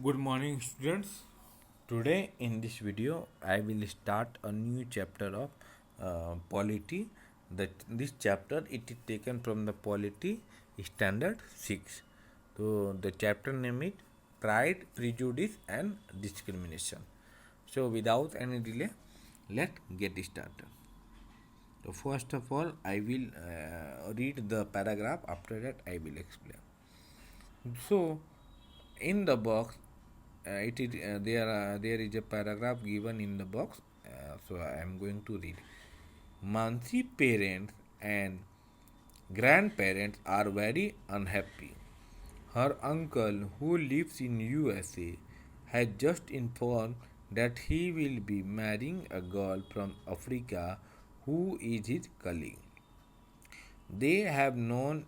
Good morning, students. Today in this video, I will start a new chapter of polity. This chapter it is taken from the polity standard 6. So the chapter name is Pride, Prejudice and Discrimination. So without any delay, let's get started. So first of all, I will read the paragraph. After that, I will explain. So, in the box, there is a paragraph given in the box. So I am going to read. Mansi parents and grandparents are very unhappy. Her uncle, who lives in USA, has just informed that he will be marrying a girl from Africa who is his colleague. They have known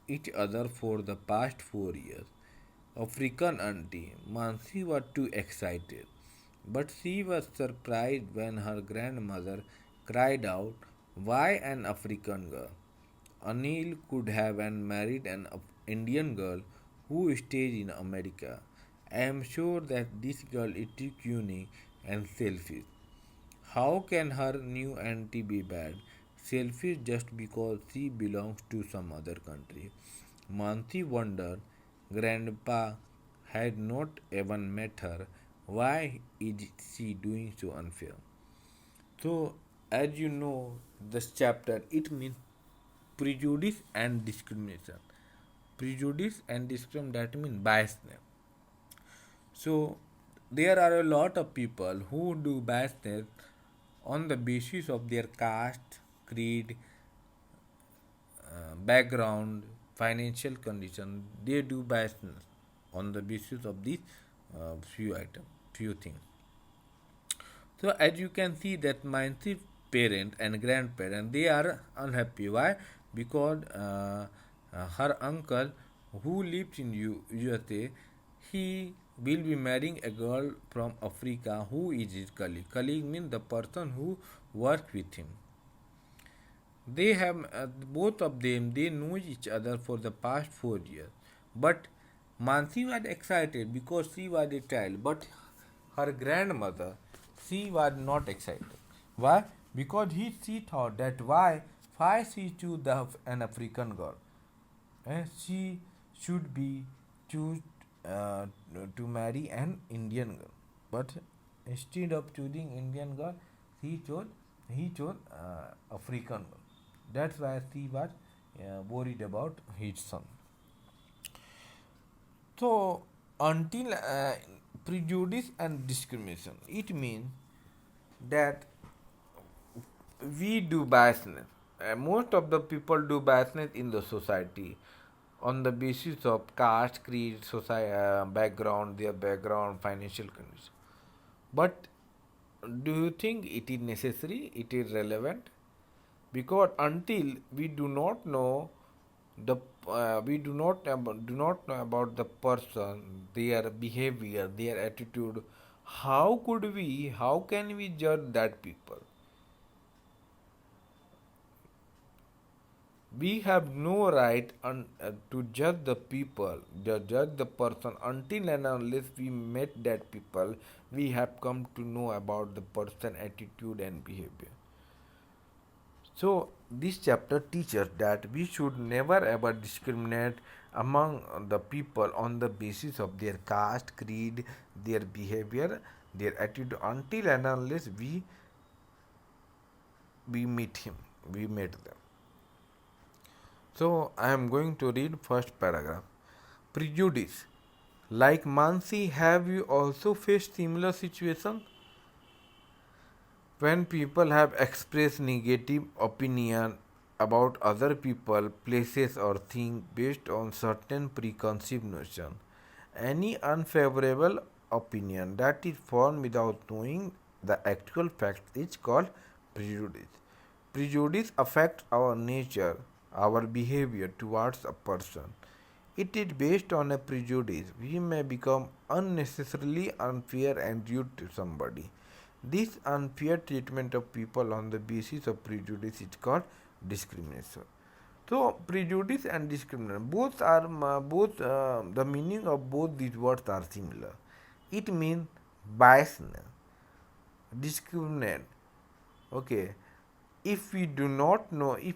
each other for the past 4 years. African auntie Mansi was too excited, but she was surprised when her grandmother cried out, "Why an African girl? Anil could have married an Indian girl who stays in America. I am sure that this girl is too unique and selfish. How can her new auntie be bad? Selfish just because she belongs to some other country?" Mansi wondered. Grandpa had not even met her. Why is she doing so unfair? So, as you know, this chapter it means prejudice and discrimination. Prejudice and discrimination that means biasness. So, there are a lot of people who do biasness on the basis of their caste, creed, background, financial condition. They do biasness on the basis of these few items, few things. So as you can see that Mansi parent and grandparent they are unhappy. Why? Because her uncle who lives in USA, he will be marrying a girl from Africa who is his colleague. Colleague means the person who works with him. They have both of them. They know each other for the past 4 years. But Mansi was excited because she was a child. But her grandmother, she was not excited. Why? Because she thought that why she choose an African girl. She should be choose uh, to marry an Indian girl. But instead of choosing Indian girl, he chose African girl. That's why she was worried about his son. So until prejudice and discrimination, it means that we do biasness. Most of the people do biasness in the society on the basis of caste, creed, society, background, their background, financial condition. But do you think it is necessary? It is relevant? Because until we do not know the we do not know about the person, their behavior, their attitude, how can we judge that people? We have no right to judge the people, judge the person until and unless we met that people. We have come to know about the person attitude and behavior. So this chapter teaches that we should never ever discriminate among the people on the basis of their caste, creed, their behavior, their attitude until and unless we meet him, we met them. So I am going to read first paragraph. Prejudice. Like Mansi, have you also faced similar situation? When people have expressed negative opinion about other people, places or things based on certain preconceived notion, any unfavorable opinion that is formed without knowing the actual fact is called prejudice. Prejudice affects our nature, our behavior towards a person. It is based on a prejudice. We may become unnecessarily unfair and rude to somebody. This unfair treatment of people on the basis of prejudice is called discrimination. So prejudice and discrimination both are both the meaning of both these words are similar. It means biasness, discriminate. Okay, if we do not know, if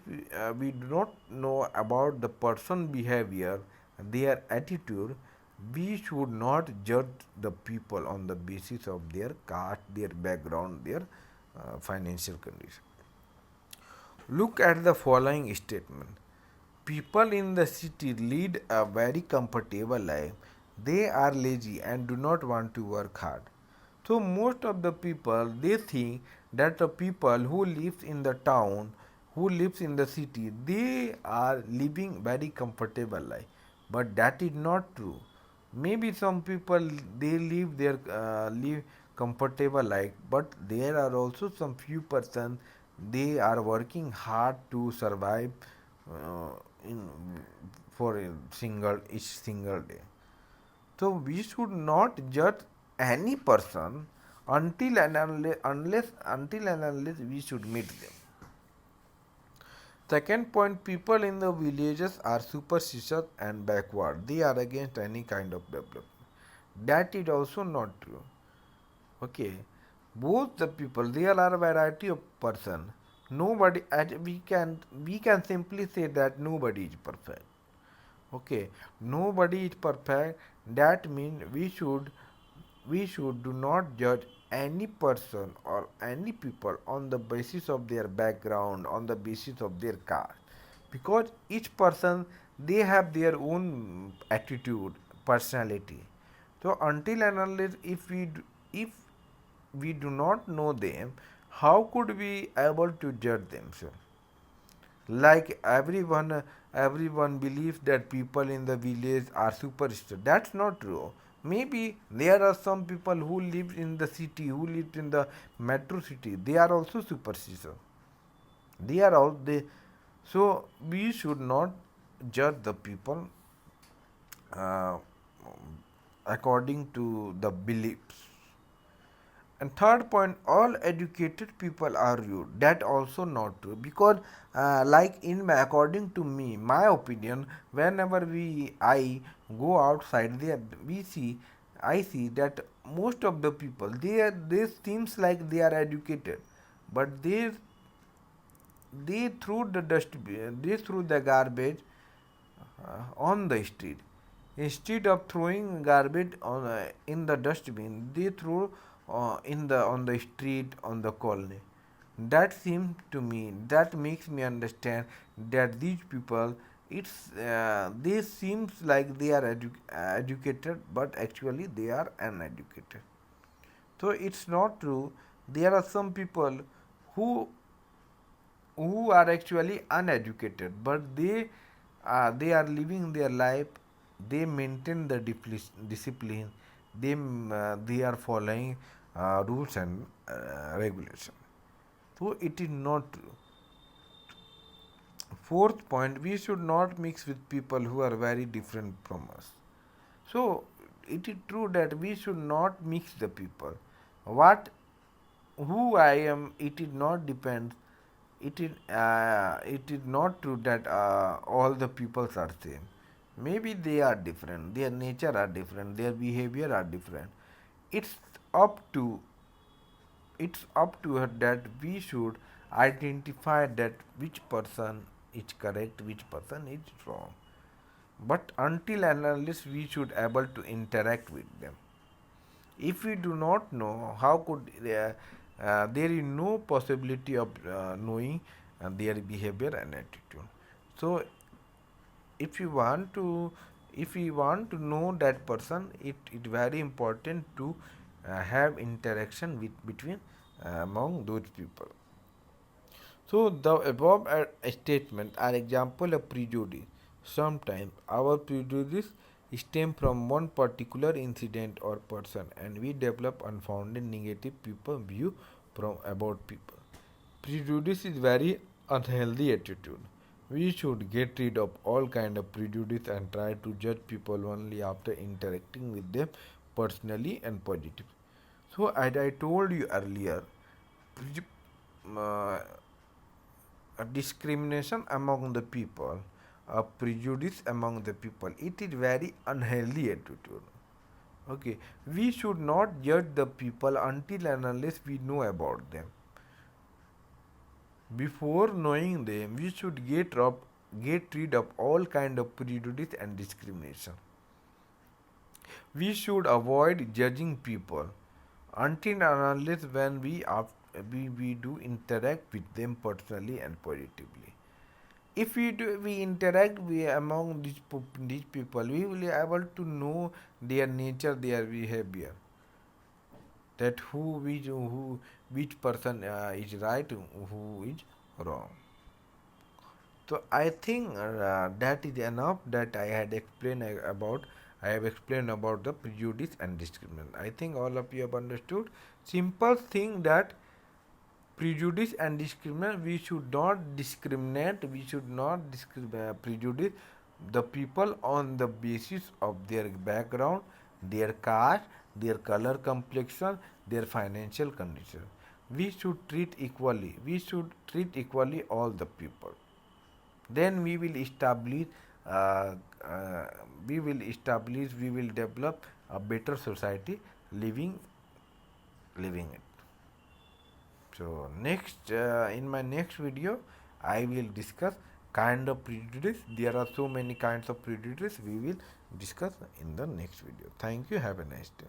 we do not know about the person behavior, their attitude, we should not judge the people on the basis of their caste, their background, their financial condition. Look at the following statement. People in the city lead a very comfortable life. They are lazy and do not want to work hard. So most of the people they think that the people who lives in the town, who lives in the city, they are living very comfortable life. But that is not true. Maybe some people they live comfortable life, but there are also some few person they are working hard to survive uh, in for a single each single day. So we should not judge any person until and unless we should meet them. Second point, people in the villages are superstitious and backward. They are against any kind of development. That is also not true. Okay, both the people there are a variety of person. Nobody, we can simply say that nobody is perfect. Okay, nobody is perfect. That means we should do not judge any person or any people on the basis of their background, on the basis of their caste, because each person they have their own attitude, personality. So until and unless if we do not know them, how could we able to judge them? So like everyone believes that people in the village are superstitious. That's not true. Maybe there are some people who live in the city, who live in the metro city, they are also superstitious. They are all they. So we should not judge the people uh, according to the beliefs. And third point, all educated people are rude. That also not true, because like according to me, my opinion, whenever I go outside there, I see that most of the people they seems like they are educated, but they threw the dustbin, they threw the garbage on the street. Instead of throwing garbage in the dustbin, they throw in the on the street, on the colony. That seems to me, that makes me understand that these people, they seems like they are educated, but actually they are uneducated. So it's not true. There are some people who who are actually uneducated, but they are living their life. They maintain the discipline. They are following rules and regulation. So it is not true. Fourth point, we should not mix with people who are very different from us. So it is true that we should not mix the people. What who I am, it is not depends. It is not true that all the peoples are same. Maybe they are different. Their nature are different. Their behavior are different. It's up to her that we should identify that which person is correct, which person is wrong. But until and unless we should able to interact with them, if we do not know, how could there is no possibility of knowing their behavior and attitude. So if you want to if we want to know that person, it very important to have interaction between among those people. So the above statement are example of prejudice. Sometimes our prejudice stem from one particular incident or person, and we develop unfounded negative people view from about people. Prejudice is very unhealthy attitude. We should get rid of all kind of prejudice and try to judge people only after interacting with them personally and positively. So as I told you earlier, uh, discrimination among the people a prejudice among the people. It is very unhealthy attitude. Okay, we should not judge the people until and unless we know about them. Before knowing them, we should get rid of all kind of prejudice and discrimination. We should avoid judging people until and unless when we do interact with them personally and positively. If we interact among these people, we will be able to know their nature, their behavior, that which person is right, who is wrong. So I think that is enough that I had explained about. I have explained about the prejudice and discrimination. I think all of you have understood. Simple thing that prejudice and discrimination, we should not discriminate. We should not prejudice the people on the basis of their background, their caste, their color complexion, their financial condition. We should treat equally. We should treat equally all the people. Then uh, uh, we will develop a better society, living living it. So next, in my next video, I will discuss kind of prejudice. There are so many kinds of prejudice. We will discuss in the next video. Thank you. Have a nice day.